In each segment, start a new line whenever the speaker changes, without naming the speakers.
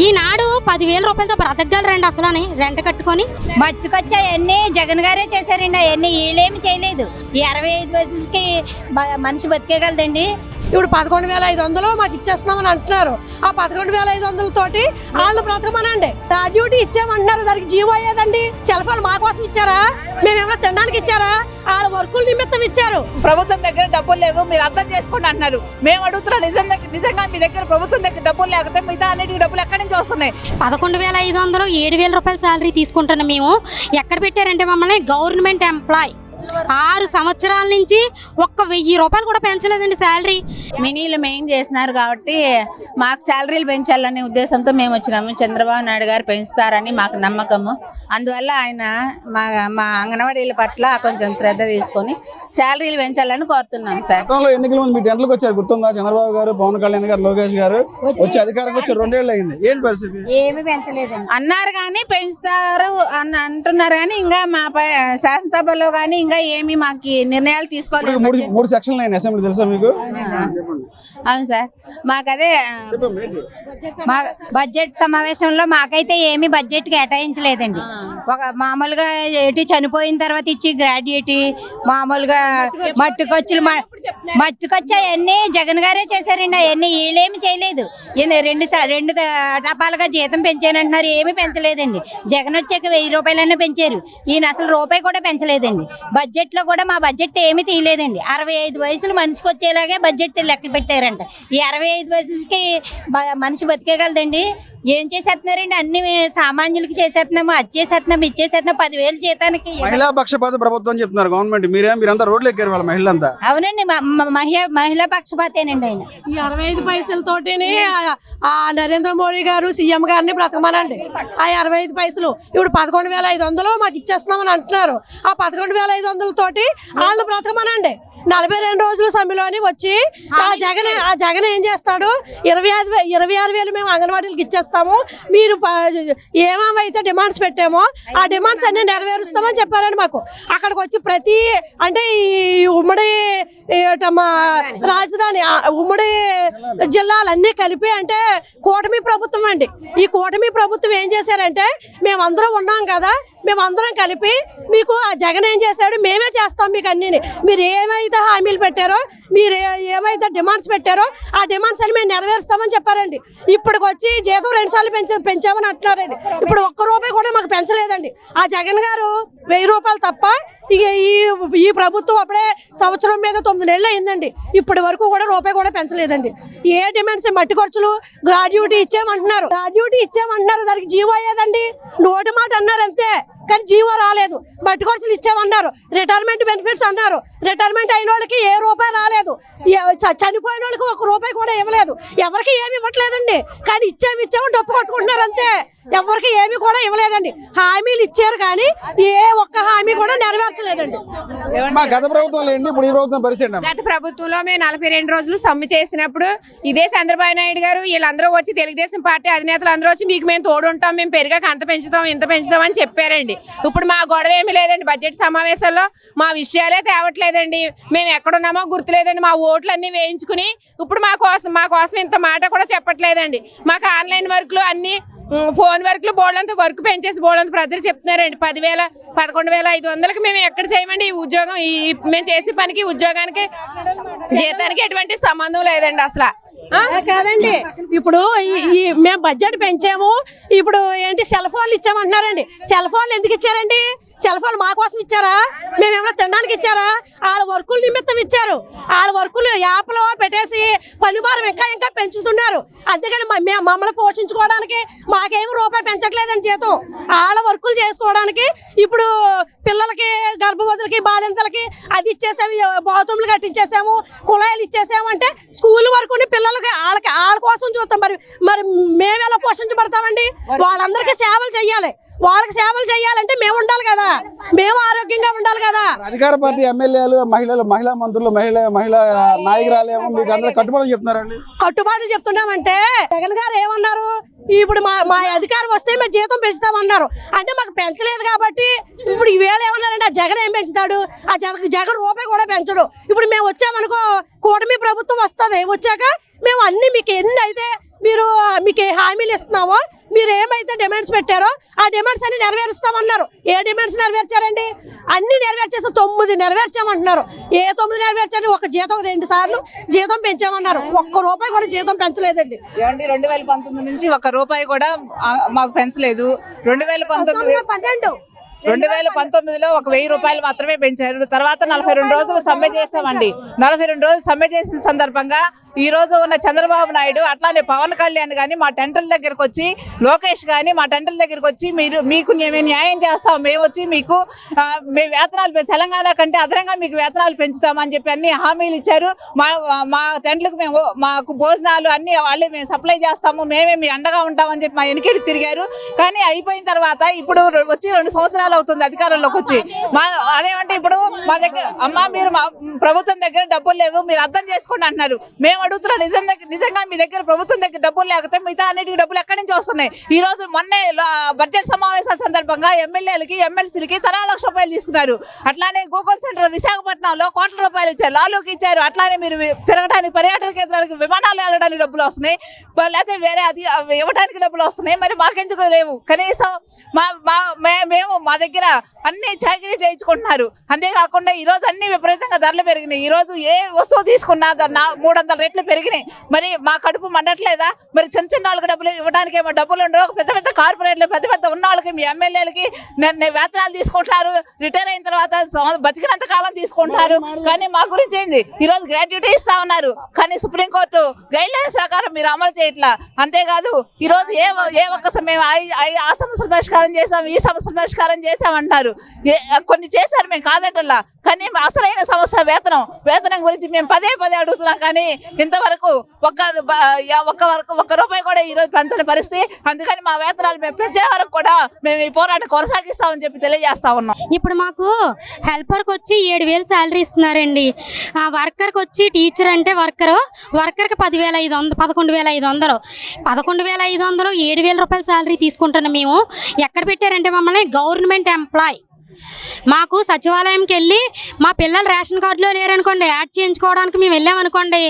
ఈనాడు 10,000 రూపాయలతో బ్రతకగలరండి అసలు అని రెంట్ కట్టుకొని.
మచ్చుకొచ్చి అవన్నీ జగన్ గారే చేశారండి. అవన్నీ వీళ్ళేమి చేయలేదు. ఈ 65 రోజులకి మనిషి బతికేయగలదండి.
ఇప్పుడు 11,500 మాకు ఇచ్చేస్తున్నామని అంటున్నారు. ఆ 11,500 తోటి వాళ్ళు బ్రతకమనండి. డ్యూటీ ఇచ్చామంటున్నారు, దానికి జీవో అయ్యేదండి. సెల్ ఫోన్ మా కోసం ఇచ్చారా? మేమేమైనా తినడానికి ఇచ్చారా? వాళ్ళ వర్కుల నిమిత్తం ఇచ్చారు.
ప్రభుత్వం దగ్గర డబ్బులు లేవు, మీరు అర్థం చేసుకోండి అంటున్నారు. మేము అడుగుతున్నాం, నిజంగా మీ దగ్గర ప్రభుత్వం దగ్గర డబ్బులు లేకపోతే మిగతా అన్నిటికీ డబ్బులు ఎక్కడి నుంచి వస్తున్నాయి?
11,500 7,000 రూపాయల శాలరీ తీసుకుంటున్నాం మేము. ఎక్కడ పెట్టారంటే మమ్మల్ని గవర్నమెంట్ ఎంప్లాయ్ 6 సంవత్సరాల నుంచి 1,000 రూపాయలు కూడా పెంచలేదండి శాలరీ.
మినీలు మెయిన్ చేసినారు కాబట్టి మాకు శాలరీలు పెంచాలనే ఉద్దేశంతో మేము వచ్చినాము. చంద్రబాబు నాయుడు గారు పెంచుతారని మాకు నమ్మకము. అందువల్ల ఆయన మా అంగన్వాడీల పట్ల కొంచెం శ్రద్ధ తీసుకొని శాలరీలు పెంచాలని కోరుతున్నాం సార్.
ఎన్నికల ముందు మీ టెంట్లకు వచ్చారు, గుర్తుందా? చంద్రబాబు గారు, పవన్ కళ్యాణ్ గారు, లోకేష్ గారు వచ్చి అధికారంగా వచ్చి 2 ఏళ్ళు అయింది. ఏంటి పరిస్థితి?
ఏమి పెంచలేదండి
అన్నారు కానీ పెంచుతారు అని అంటున్నారు కానీ ఇంకా మా శాసనసభలో కానీ ఇంకా ఏమి మాకు నిర్ణయాలు తీసుకోలేదు.
3 సెక్షన్లు అయిన అసెంబ్లీ తెలుసా మీకు?
అవును సార్, మాకదే
బడ్జెట్ సమావేశంలో మాకైతే ఏమి బడ్జెట్ కేటాయించలేదండి. ఒక మామూలుగా ఏంటి చనిపోయిన తర్వాత ఇచ్చి గ్రాడ్యుయేటీ, మామూలుగా మట్టుకొచ్చులు అవన్నీ జగన్ గారే చేశారండి. అవన్నీ వీళ్ళేమి చేయలేదు. రెండు టపాలుగా జీతం పెంచానంటున్నారు, ఏమి పెంచలేదండి. జగన్ వచ్చాక 1000 రూపాయలన్నా పెంచారు. ఈయన అసలు రూపాయి కూడా పెంచలేదండి. బడ్జెట్ లో కూడా మా బడ్జెట్ ఏమీ తీయలేదండి. 65 వయసులు మనిషికి వచ్చేలాగే బడ్జెట్ లెక్క పెట్టారంట. ఈ 65 వయసులకి మనిషి బతికేయగలదండి. ఏం చేసేస్తున్నారండి? అన్ని సామాన్యులకి చేసేస్తున్నాము, అది చేసేస్తున్నాం, ఇది చేసేస్తున్నాం. 10,000 జీతానికి
మహిళా పక్షపాత ప్రభుత్వం చెప్తున్నారు గవర్నమెంట్. మీరంతా రోడ్లు ఎక్కారు వాళ్ళ మహిళలంతా.
అవునండి, మహిళా పక్షపాతేనండి ఆయన.
ఈ 65 పైసలతోటి ఆ నరేంద్ర మోడీ గారు సీఎం గారిని బ్రతకమనండి. ఆ 65 పైసలు ఇప్పుడు 11,500 మాకు ఇచ్చేస్తున్నామని అంటున్నారు. ఆ 11,500 తోటి వాళ్ళు బ్రతకమనండి. 42 రోజుల సమ్మెలోని వచ్చి ఆ జగన్ ఏం చేస్తాడు? 26,000 మేము అంగన్వాడీలకు ఇచ్చేస్తాము, మీరు ఏమైతే డిమాండ్స్ పెట్టామో ఆ డిమాండ్స్ అన్ని నెరవేరుస్తామని చెప్పారండి మాకు. అక్కడికి వచ్చి ప్రతి అంటే ఈ ఉమ్మడి రాజధాని ఉమ్మడి జిల్లాలన్నీ కలిపి అంటే కూటమి ప్రభుత్వం అండి. ఈ కూటమి ప్రభుత్వం ఏం చేశారంటే మేమందరం ఉన్నాం కదా, మేమందరం కలిపి మీకు ఆ జగన్ ఏం చేశాడు, మేమే చేస్తాం మీకు అన్ని. మీరు ఏమైతే హామీలు పెట్టారో, మీరు ఏమైతే డిమాండ్స్ పెట్టారో ఆ డిమాండ్స్ అని మేము నెరవేరుస్తామని చెప్పారండి. ఇప్పటికి వచ్చి జీతం 2 సార్లు పెంచామని అంటున్నారండి. ఇప్పుడు 1 రూపాయి కూడా మాకు పెంచలేదండి. ఆ జగన్ గారు 1000 రూపాయలు తప్ప ఇక ఈ ప్రభుత్వం అప్పుడే సంవత్సరం మీద 9 నెలలు అయిందండి. ఇప్పటి వరకు కూడా రూపాయి కూడా పెంచలేదండి. ఏ డిమాండ్స్? మట్టి ఖర్చులు, గ్రాడ్యుయేటీ ఇచ్చామంటున్నారు, దానికి జీవో అయ్యేదండి. నోటి మాట అన్నారు అంతే, కానీ జీవో రాలేదు. మట్టి ఖర్చులు ఇచ్చామన్నారు, రిటైర్మెంట్ బెనిఫిట్స్ అన్నారు, రిటైర్మెంట్ అయిన వాళ్ళకి ఏ రూపాయి రాలేదు. చనిపోయిన వాళ్ళకి 1 రూపాయి కూడా ఇవ్వలేదు. ఎవరికి ఏమి ఇవ్వట్లేదండి, కానీ ఇచ్చాము డప్పు కొట్టుకుంటున్నారు అంతే. ఎవరికి ఏమి కూడా ఇవ్వలేదండి. హామీలు ఇచ్చారు కానీ ఏ ఒక్క హామీ కూడా నెరవేర్చలేదండి.
గత ప్రభుత్వం లేండి, ఇప్పుడు ఈ ప్రభుత్వం పరిస్థితి.
గత ప్రభుత్వంలో మేము 42 రోజులు సమ్మె చేసినప్పుడు ఇదే చంద్రబాబు నాయుడు గారు వీళ్ళందరూ వచ్చి తెలుగుదేశం పార్టీ అధినేతలు అందరూ వచ్చి మీకు మేము తోడుంటాం, మేము పెరిగాక అంత పెంచుతాం ఇంత పెంచుతాం అని చెప్పారండి. ఇప్పుడు మా గొడవ ఏమీ లేదండి. బడ్జెట్ సమావేశాల్లో మా విషయాలే తేవట్లేదండి. మేము ఎక్కడున్నామో గుర్తులేదండి. మా ఓట్లన్నీ వేయించుకుని ఇప్పుడు మా కోసం ఇంత మాట కూడా చెప్పట్లేదండి. మాకు ఆన్లైన్ వర్క్లు అన్ని ఫోన్ వర్క్లు బోర్డంతా వర్క్ పెంచేసి బోర్డంతా ప్రజలు చెప్తున్నారండి. 11,500కి మేము ఎక్కడ చేయమండి? ఈ ఉద్యోగం మేము చేసే పనికి ఉద్యోగానికి జీతానికి ఎటువంటి సంబంధం లేదండి అసలు.
కాదండి, ఇప్పుడు మేము బడ్జెట్ పెంచాము, ఇప్పుడు ఏంటి సెల్ ఫోన్లు ఇచ్చామంటున్నారండి. సెల్ ఫోన్లు ఎందుకు ఇచ్చారండి? సెల్ ఫోన్ మా కోసం ఇచ్చారా? మేమేమైనా తినడానికి ఇచ్చారా? వాళ్ళ వర్కుల నిమిత్తం ఇచ్చారు. వాళ్ళ వర్కులు యాప్లో పెట్టేసి పనిభారం ఇంకా పెంచుతున్నారు. అందుకని మమ్మల్ని పోషించుకోవడానికి మాకేమి రూపాయి పెంచట్లేదండి జీతం. వాళ్ళ వర్కులు చేసుకోవడానికి ఇప్పుడు పిల్లలకి, గర్భవతులకి, బాలింతలకి అది ఇచ్చేసాము, బాత్రూమ్లు కట్టించేసాము, కుళాయిలు ఇచ్చేసాము. అంటే స్కూల్ వరకు పిల్లలకి వాళ్ళ కోసం చూస్తాం. మరి మేము ఎలా పోషించబడతామండి? వాళ్ళందరికీ సేవలు చెయ్యాలి. వాళ్ళకి సేవలు చేయాలంటే మేము ఉండాలి కదా, మేము ఆరోగ్యంగా ఉండాలి కదా.
అధికార పార్టీ ఎమ్మెల్యేలు, మహిళా మంత్రులు, మహిళా నాయకురాలేమో మీకు అందరూ కట్టుబడి చెప్తున్నారండి.
కట్టుబాట్లు చెప్తున్నామంటే జగన్ గారు ఏమన్నారు? ఇప్పుడు మా అధికారం వస్తే మేము జీతం పెంచుతామన్నారు. అంటే మాకు పెంచలేదు కాబట్టి ఇప్పుడు ఈవేళ ఏమన్నారంటే ఆ జగన్ ఏం పెంచుతాడు? ఆ జగన్ రూపాయి కూడా పెంచడు. ఇప్పుడు మేము వచ్చామనుకో, కూటమి ప్రభుత్వం వస్తుంది, వచ్చాక మేము అన్ని మీకు ఎన్ని అయితే మీరు మీకు హామీలు ఇస్తున్నామో మీరు ఏమైతే డిమాండ్స్ పెట్టారో ఆ డిమాండ్స్ అన్ని నెరవేరుస్తామన్నారు. ఏ డిమాండ్స్ నెరవేర్చారండి? అన్ని నెరవేర్చేసి 9 నెరవేర్చామంటున్నారు. ఏ 9 నెరవేర్చారు? ఒక జీతం 2 సార్లు జీతం పెంచామన్నారు. ₹1 కూడా జీతం పెంచలేదండి.
ఏమండి 2019 నుంచి ₹1 కూడా మాకు పెంచలేదు. 2019లో ఒక ₹1000 మాత్రమే పెంచారు. తర్వాత 42 రోజులు సమ్మె చేసామండి. 42 రోజులు సమ్మె చేసిన సందర్భంగా ఈ రోజు ఉన్న చంద్రబాబు నాయుడు అట్లానే పవన్ కళ్యాణ్ గాని మా టెంటల దగ్గరకు వచ్చి, లోకేష్ గాని మా టెంటల దగ్గరకు వచ్చి మీకు మేము న్యాయం చేస్తాం, మేము వచ్చి మీకు మీ వేతనాలు తెలంగాణ కంటే అదనంగా మీకు వేతనాలు పెంచుతామని చెప్పి అన్ని హామీలు ఇచ్చారు. మా టెంట్లకు మాకు భోజనాలు అన్ని వాళ్ళే మేము సప్లై చేస్తాము, మేమే మీ అండగా ఉంటామని చెప్పి మా వెనుకటి తిరిగారు. కానీ అయిపోయిన తర్వాత ఇప్పుడు వచ్చి 2 సంవత్సరాలు అవుతుంది అధికారంలోకి వచ్చి. అదేమంటే ఇప్పుడు మా దగ్గర మీరు మా ప్రభుత్వం దగ్గర డబ్బులు లేవు, మీరు అర్థం చేసుకోండి అంటున్నారు. మేము అడుగుతున్నా, నిజంగా మీ దగ్గర ప్రభుత్వం దగ్గర డబ్బులు లేకపోతే మిగతా అన్నిటికీ డబ్బులు ఎక్కడి నుంచి వస్తున్నాయి? ఈ రోజు మొన్నే బడ్జెట్ సమావేశాల సందర్భంగా ఎమ్మెల్యేలకి ఎమ్మెల్సీలకి తలా ₹1,00,000 తీసుకున్నారు. అట్లానే గూగుల్ సెంటర్ విశాఖపట్నంలో ₹1,00,00,000 ఇచ్చారు, లాలూకి ఇచ్చారు. అట్లానే మీరు తిరగడానికి పర్యాటక కేంద్రాలకు విమానాలు వెళ్ళడానికి డబ్బులు వస్తున్నాయి, లేకపోతే వేరే అది ఇవ్వడానికి డబ్బులు వస్తున్నాయి. మరి మాకెందుకు లేవు? కనీసం మేము మా దగ్గర అన్ని చాకరీ చేయించుకుంటున్నారు. అంతేకాకుండా ఈ రోజు అన్ని విపరీతంగా ధరలు పెరిగినాయి. ఈ రోజు ఏ వస్తువు తీసుకున్నా 300 రెట్లు పెరిగినాయి. మరి మా కడుపు మండట్లేదా? మరి చిన్న వాళ్ళకి డబ్బులు ఇవ్వడానికి ఏమో డబ్బులు ఉండవు. పెద్ద పెద్ద కార్పొరేట్లు పెద్ద ఉన్న వాళ్ళకి, మీ ఎమ్మెల్యేలకి వేతనాలు తీసుకుంటారు. రిటైర్ అయిన తర్వాత బతికినంత కాలం తీసుకుంటారు. కానీ మా గురించి ఏంది? ఈ రోజు గ్రాట్యుటీ ఇస్తా ఉన్నారు, కానీ సుప్రీంకోర్టు గైడ్ లైన్స్ ప్రకారం మీరు అమలు చేయట్లా. అంతేకాదు ఈ రోజు ఏ ఒక్క సమయం ఆ సమస్యలు పరిష్కారం చేసాం, ఈ సమస్యలు పరిష్కారం చేసామంటారు. కొన్ని చేశారు, మేము కాదటల్లా. కానీ అసలైన సమస్య వేతనం గురించి మేము పదే అడుగుతున్నాం. కానీ ఇంతవరకు ఒక్క రూపాయి కూడా ఈ రోజు పెంచని పరిస్థితి. అందుకని మా వేతనాలు మేము పెంచే వరకు కూడా మేము ఈ పోరాటం కొనసాగిస్తామని చెప్పి తెలియజేస్తా ఉన్నాం.
ఇప్పుడు మాకు హెల్పర్కి వచ్చి 7,000 శాలరీ ఇస్తున్నారండి. ఆ వర్కర్కి వచ్చి టీచర్ అంటే వర్కర్కి 10,500 11,500 ₹7,000 శాలరీ తీసుకుంటున్నాం మేము. ఎక్కడ పెట్టారంటే మమ్మల్ని గవర్నమెంట్ ఎంప్లాయ్. మాకు సచివాలయంకి వెళ్ళి మా పిల్లలు రేషన్ కార్డులో లేరనుకోండి, యాడ్ చేయించుకోవడానికి మేము వెళ్ళామనుకోండి,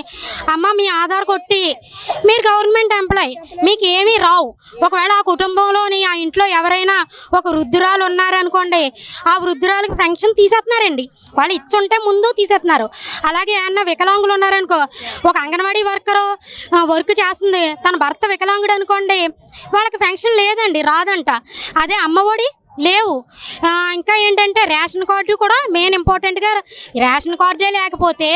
అమ్మ మీ ఆధార్ కొట్టి మీరు గవర్నమెంట్ ఎంప్లాయ్, మీకు ఏమీ రావు. ఒకవేళ ఆ కుటుంబంలోని ఆ ఇంట్లో ఎవరైనా ఒక వృద్ధురాలు ఉన్నారనుకోండి, ఆ వృద్ధురాలకి పెన్షన్ తీసేస్తున్నారండి. వాళ్ళు ఇచ్చుంటే ముందు తీసేస్తున్నారు. అలాగే ఏమన్నా వికలాంగులు ఉన్నారనుకో, ఒక అంగన్వాడీ వర్క్ చేస్తుంది, తన భర్త వికలాంగుడు అనుకోండి, వాళ్ళకి పెన్షన్ లేదండి, రాదంట. అదే అమ్మఒడి లేవు. ఇంకా ఏంటంటే రేషన్ కార్డు కూడా మెయిన్ ఇంపార్టెంట్గా, రేషన్ కార్డే లేకపోతే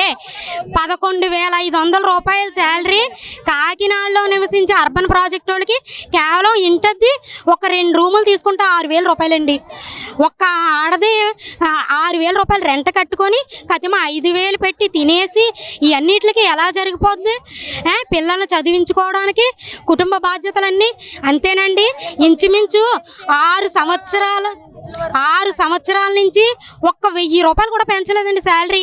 ₹11,500 శాలరీ కాకినాడలో నివసించే అర్బన్ ప్రాజెక్ట్ వాళ్ళకి కేవలం ఇంటది ఒక 2 రూములు తీసుకుంటే ₹6,000 అండి. ఒక్క ఆడది ₹6,000 రెంట్ కట్టుకొని కతిమ 5,000 పెట్టి తినేసి ఇవన్నిటికి ఎలా జరిగిపోద్ది? పిల్లల్ని చదివించుకోవడానికి కుటుంబ బాధ్యతలన్నీ అంతేనండి. ఇంచుమించు 6 సంవత్సరాల నుంచి ₹1,000 కూడా పెంచలేదండి శాలరీ.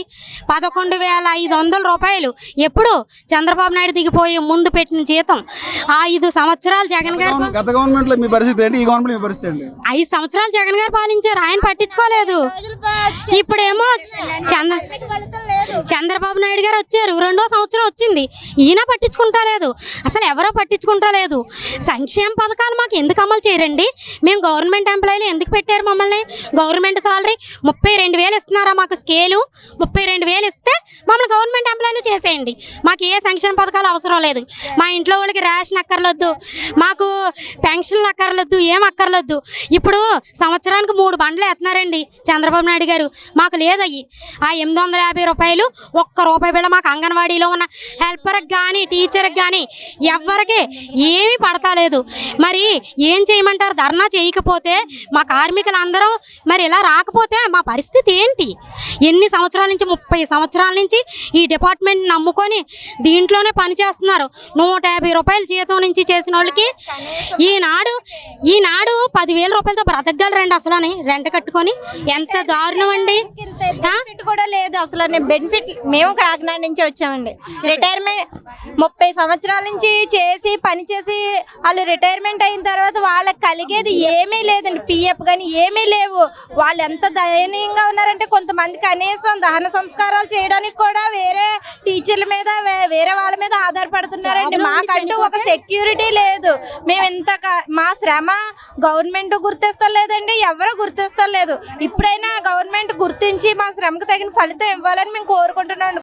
₹11,500 ఎప్పుడు చంద్రబాబు నాయుడు దిగిపోయి ముందు పెట్టిన జీతం. 5 సంవత్సరాలు జగన్ గారు,
గత గవర్నమెంట్ లో మీ పరిస్థితి ఏంటి? ఈ గవర్నమెంట్ మీ పరిస్థితి ఏంటి?
5 సంవత్సరాలు జగన్ గారు పాలించారు, ఆయన పట్టించుకోలేదు. ఇప్పుడేమో చంద్రబాబు నాయుడు గారు వచ్చారు, 2వ సంవత్సరం వచ్చింది, ఈయన పట్టించుకుంటలేదు. అసలు ఎవరో పట్టించుకుంటలేదు. సంక్షేమ పథకాలు మాకు ఎందుకు అమలు చేయరండి? మేము గవర్నమెంట్ ఎంప్లాయీలు ఎందుకు పెట్టారు మమ్మల్ని? గవర్నమెంట్ సాలరీ 32,000 ఇస్తున్నారా? మాకు స్కేలు 32,000 ఇస్తే మమ్మల్ని గవర్నమెంట్ ఎంప్లాయీలు చేసేయండి. మాకు ఏ సంక్షేమ పథకాలు అవసరం లేదు. మా ఇంట్లో వాళ్ళకి రేషన్ అక్కర్లేదు, మాకు పెన్షన్లు అక్కర్లేదు, ఏం అక్కర్లేదు. ఇప్పుడు సంవత్సరానికి 3 బండ్లు ఎత్తున్నారండి చంద్రబాబు నాయుడు గారు. మాకు లేదయ్యి. ఆ ₹850 ₹1 బిళ్ళ మాకు అంగన్వాడీలో ఉన్న హెల్పర్కి కానీ టీచర్కి కానీ ఎవరికి ఏమీ పడతలేదు. మరి ఏం చేయమంటారు? ధర్నా చేయకపోతే మా కార్మికులందరం మరి ఇలా రాకపోతే మా పరిస్థితి ఏంటి? ఎన్ని సంవత్సరాల నుంచి 30 సంవత్సరాల నుంచి ఈ డిపార్ట్మెంట్ నమ్ముకొని దీంట్లోనే పనిచేస్తున్నారు. ₹150 జీతం నుంచి చేసిన వాళ్ళకి ఈనాడు ₹10,000 బ్రతకగలరండి అసలు అని రెంట్ కట్టుకొని? ఎంత దారుణం అండి.
కూడా లేదు అసలు. బెనిఫిట్ మేము కాకినాడ నుంచి వచ్చామండి. రిటైర్మెంట్ 30 సంవత్సరాల నుంచి పనిచేసి వాళ్ళు రిటైర్మెంట్ అయిన తర్వాత వాళ్ళకి కలిగేది ఏమీ లేదండి. పిఎఫ్ కానీ ఏమి ఏమీ లేవు. వాళ్ళు ఎంత దయనీయంగా ఉన్నారంటే కొంతమంది కనీసం దహన సంస్కారాలు చేయడానికి కూడా వేరే టీచర్ల మీద వేరే వాళ్ళ మీద ఆధారపడుతున్నారండి. మాకంటూ ఒక సెక్యూరిటీ లేదు. మేము ఇంత మా శ్రమ గవర్నమెంట్ గుర్తిస్తలేదండి, ఎవరు గుర్తిస్తలేదు. ఇప్పుడైనా గవర్నమెంట్ గుర్తించి మా శ్రమకు తగిన ఫలితం ఇవ్వాలని మేము కోరుకుంటున్నాం.